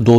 2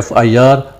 FIR